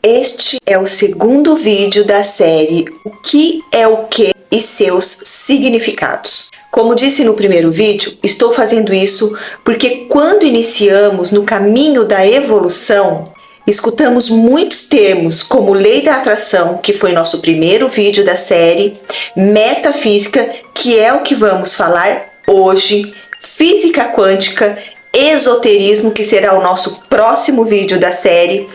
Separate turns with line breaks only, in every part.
Este é o segundo vídeo da série O que é o que e seus significados. Como disse no primeiro vídeo, estou fazendo isso porque quando iniciamos no caminho da evolução, escutamos muitos termos como lei da atração, que foi nosso primeiro vídeo da série, metafísica, que é o que vamos falar hoje, física quântica, esoterismo, que será o nosso próximo vídeo da série,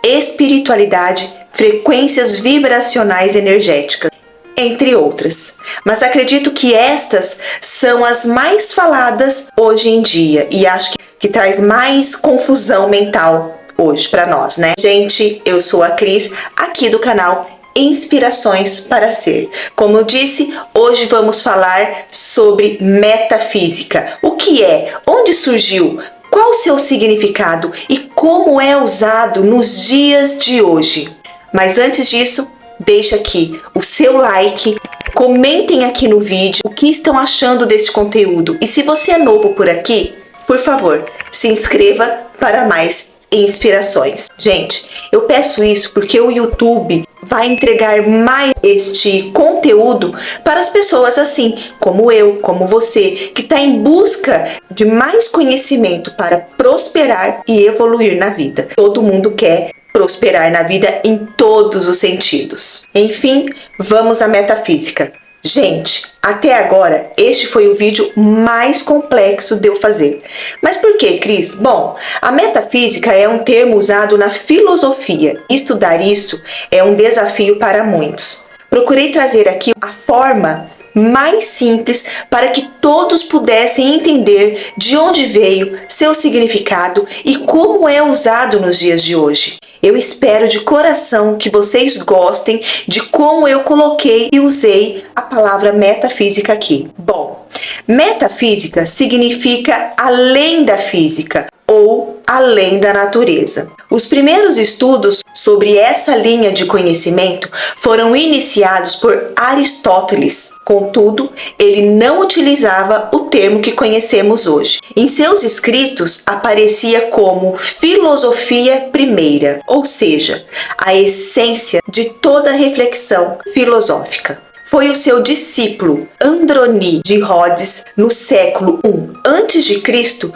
espiritualidade, frequências vibracionais energéticas, entre outras. Mas acredito que estas são as mais faladas hoje em dia e acho que traz mais confusão mental hoje para nós, né? Gente, eu sou a Cris, aqui do canal Inspirações para Ser. Como eu disse, hoje vamos falar sobre metafísica. O que é? Onde surgiu? Qual o seu significado e como é usado nos dias de hoje? Mas antes disso, deixa aqui o seu like, comentem aqui no vídeo o que estão achando desse conteúdo. E se você é novo por aqui, por favor, se inscreva para mais inspirações. Gente, eu peço isso porque o YouTube vai entregar mais este conteúdo para as pessoas assim, como eu, como você, que está em busca de mais conhecimento para prosperar e evoluir na vida. Todo mundo quer prosperar na vida em todos os sentidos. Enfim, vamos à metafísica. Gente, até agora este foi o vídeo mais complexo de eu fazer. Mas por que, Cris? Bom, a metafísica é um termo usado na filosofia. Estudar isso é um desafio para muitos. Procurei trazer aqui a forma mais simples para que todos pudessem entender de onde veio, seu significado e como é usado nos dias de hoje. Eu espero de coração que vocês gostem de como eu coloquei e usei a palavra metafísica aqui. Bom, metafísica significa além da física ou além da natureza. Os primeiros estudos sobre essa linha de conhecimento foram iniciados por Aristóteles. Contudo, ele não utilizava o termo que conhecemos hoje. Em seus escritos, aparecia como filosofia primeira, ou seja, a essência de toda reflexão filosófica. Foi o seu discípulo Androni de Rhodes, no século I a.C.,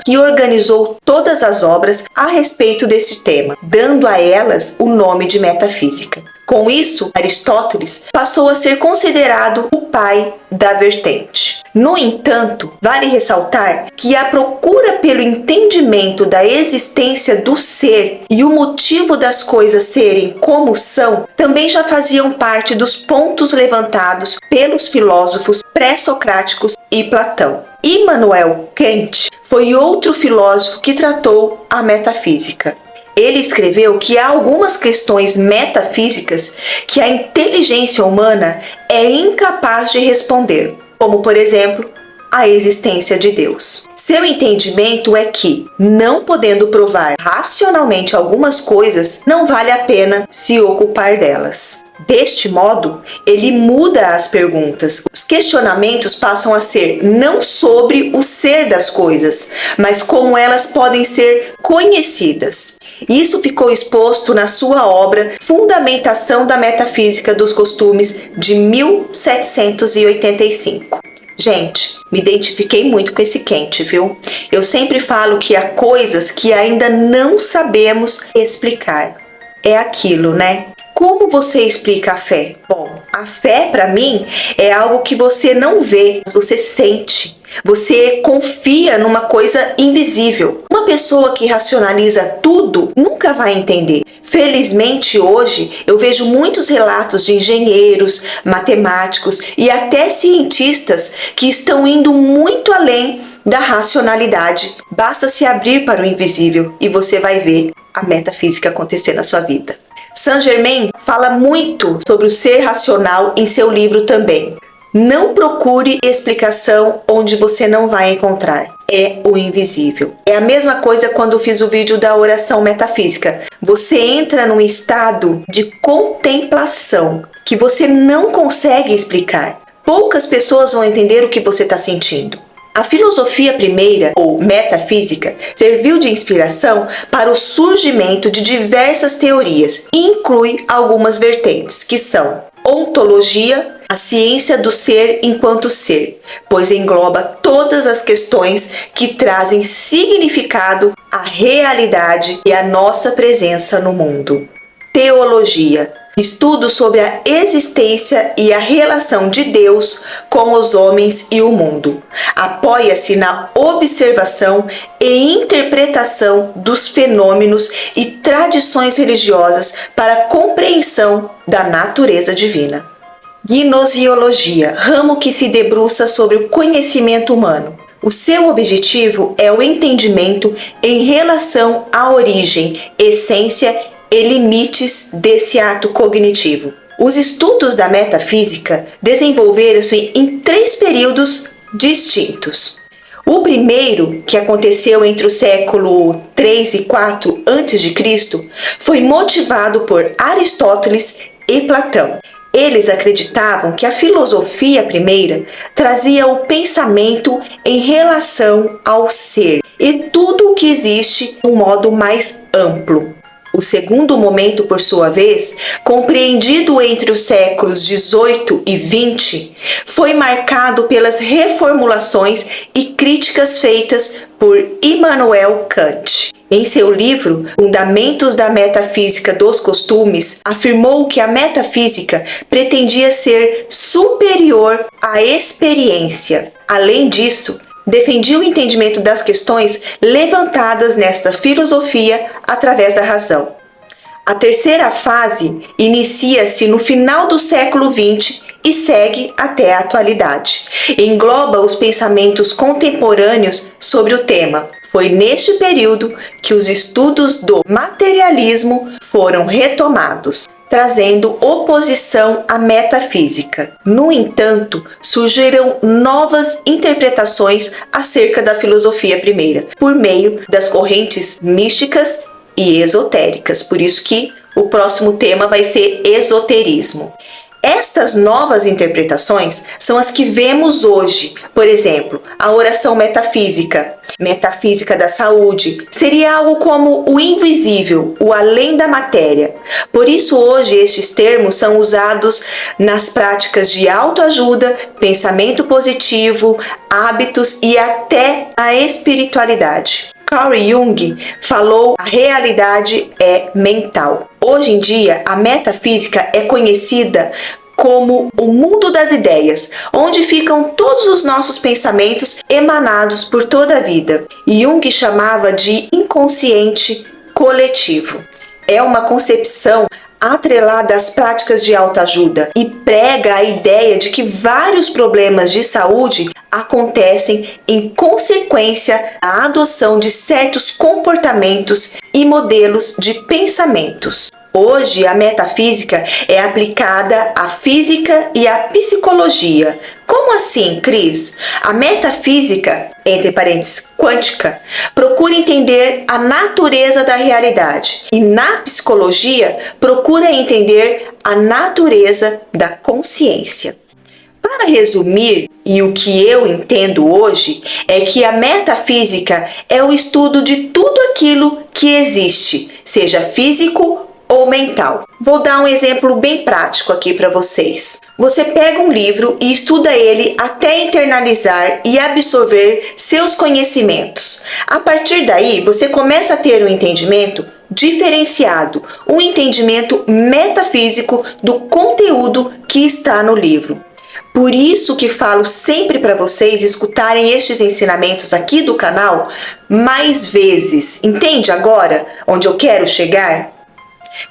que organizou todas as obras a respeito desse tema, dando a elas o nome de metafísica. Com isso, Aristóteles passou a ser considerado o pai da vertente. No entanto, vale ressaltar que a procura pelo entendimento da existência do ser e o motivo das coisas serem como são também já faziam parte dos pontos levantados pelos filósofos pré-socráticos e Platão. Immanuel Kant foi outro filósofo que tratou a metafísica. Ele escreveu que há algumas questões metafísicas que a inteligência humana é incapaz de responder, como, por exemplo, a existência de Deus. Seu entendimento é que, não podendo provar racionalmente algumas coisas, não vale a pena se ocupar delas. Deste modo, ele muda as perguntas. Os questionamentos passam a ser não sobre o ser das coisas, mas como elas podem ser conhecidas. Isso ficou exposto na sua obra Fundamentação da Metafísica dos Costumes, de 1785. Gente, me identifiquei muito com esse Kant, viu? Eu sempre falo que há coisas que ainda não sabemos explicar. É aquilo, né? Como você explica a fé? Bom, a fé, para mim, é algo que você não vê, você sente. Você confia numa coisa invisível. Uma pessoa que racionaliza tudo nunca vai entender. Felizmente, hoje, eu vejo muitos relatos de engenheiros, matemáticos e até cientistas que estão indo muito além da racionalidade. Basta se abrir para o invisível e você vai ver a metafísica acontecer na sua vida. Saint-Germain fala muito sobre o ser racional em seu livro também. Não procure explicação onde você não vai encontrar. É o invisível. É a mesma coisa quando eu fiz o vídeo da oração metafísica. Você entra num estado de contemplação que você não consegue explicar. Poucas pessoas vão entender o que você está sentindo. A filosofia primeira, ou metafísica, serviu de inspiração para o surgimento de diversas teorias e inclui algumas vertentes, que são ontologia, a ciência do ser enquanto ser, pois engloba todas as questões que trazem significado à realidade e à nossa presença no mundo. Teologia, estudo sobre a existência e a relação de Deus com os homens e o mundo. Apoia-se na observação e interpretação dos fenômenos e tradições religiosas para a compreensão da natureza divina. Gnosiologia, ramo que se debruça sobre o conhecimento humano. O seu objetivo é o entendimento em relação à origem, essência e limites desse ato cognitivo. Os estudos da metafísica desenvolveram-se em 3 períodos distintos. O primeiro, que aconteceu entre o século 3 e 4 a.C., foi motivado por Aristóteles e Platão. Eles acreditavam que a filosofia primeira trazia o pensamento em relação ao ser e tudo o que existe de um modo mais amplo. O segundo momento, por sua vez, compreendido entre os séculos 18 e 20, foi marcado pelas reformulações e críticas feitas por Immanuel Kant. Em seu livro Fundamentos da Metafísica dos Costumes, afirmou que a metafísica pretendia ser superior à experiência. Além disso, defendia o entendimento das questões levantadas nesta filosofia através da razão. A terceira fase inicia-se no final do século XX e segue até a atualidade. Engloba os pensamentos contemporâneos sobre o tema. Foi neste período que os estudos do materialismo foram retomados, trazendo oposição à metafísica. No entanto, surgiram novas interpretações acerca da filosofia primeira, por meio das correntes místicas e esotéricas. Por isso que o próximo tema vai ser esoterismo. Estas novas interpretações são as que vemos hoje. Por exemplo, a oração metafísica, metafísica da saúde, seria algo como o invisível, o além da matéria. Por isso, hoje, estes termos são usados nas práticas de autoajuda, pensamento positivo, hábitos e até a espiritualidade. Carl Jung falou: a realidade é mental. Hoje em dia, a metafísica é conhecida como o mundo das ideias, onde ficam todos os nossos pensamentos emanados por toda a vida. Jung chamava de inconsciente coletivo. É uma concepção atrelada às práticas de autoajuda e prega a ideia de que vários problemas de saúde acontecem em consequência da adoção de certos comportamentos e modelos de pensamentos. Hoje, a metafísica é aplicada à física e à psicologia. Como assim, Cris? A metafísica, entre parênteses, quântica, procura entender a natureza da realidade e, na psicologia, procura entender a natureza da consciência. Para resumir, e o que eu entendo hoje, é que a metafísica é o estudo de tudo aquilo que existe, seja físico ou mental. Vou dar um exemplo bem prático aqui para vocês. Você pega um livro e estuda ele até internalizar e absorver seus conhecimentos. A partir daí, você começa a ter um entendimento diferenciado, um entendimento metafísico do conteúdo que está no livro. Por isso que falo sempre para vocês escutarem estes ensinamentos aqui do canal mais vezes. Entende agora onde eu quero chegar?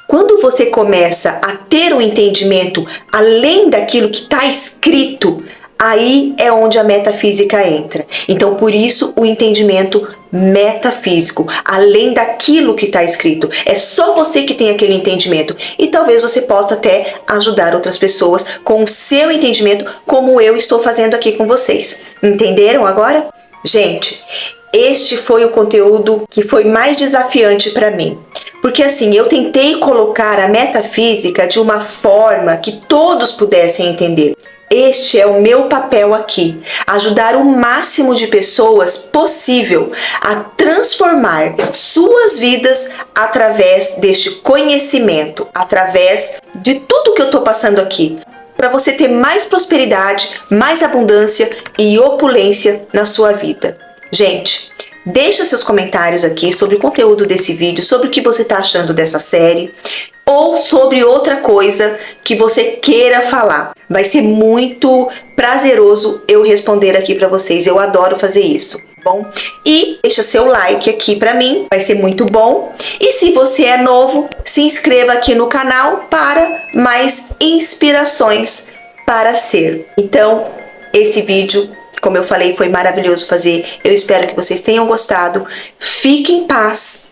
Quando você começa a ter um entendimento além daquilo que está escrito, aí é onde a metafísica entra. Então, por isso, o entendimento metafísico, além daquilo que está escrito. É só você que tem aquele entendimento. E talvez você possa até ajudar outras pessoas com o seu entendimento, como eu estou fazendo aqui com vocês. Entenderam agora? Gente, este foi o conteúdo que foi mais desafiante para mim. Porque assim, eu tentei colocar a metafísica de uma forma que todos pudessem entender. Este é o meu papel aqui, ajudar o máximo de pessoas possível a transformar suas vidas através deste conhecimento, através de tudo que eu estou passando aqui, para você ter mais prosperidade, mais abundância e opulência na sua vida. Gente, deixa seus comentários aqui sobre o conteúdo desse vídeo, sobre o que você está achando dessa série, ou sobre outra coisa que você queira falar. Vai ser muito prazeroso eu responder aqui para vocês. Eu adoro fazer isso, bom? E deixa seu like aqui para mim, vai ser muito bom. E se você é novo, se inscreva aqui no canal para mais inspirações para ser. Então, esse vídeo, como eu falei, foi maravilhoso fazer. Eu espero que vocês tenham gostado. Fique em paz.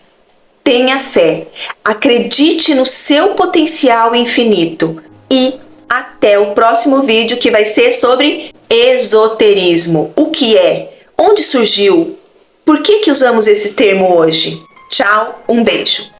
Tenha fé, acredite no seu potencial infinito e até o próximo vídeo, que vai ser sobre esoterismo. O que é? Onde surgiu? Por que usamos esse termo hoje? Tchau, um beijo!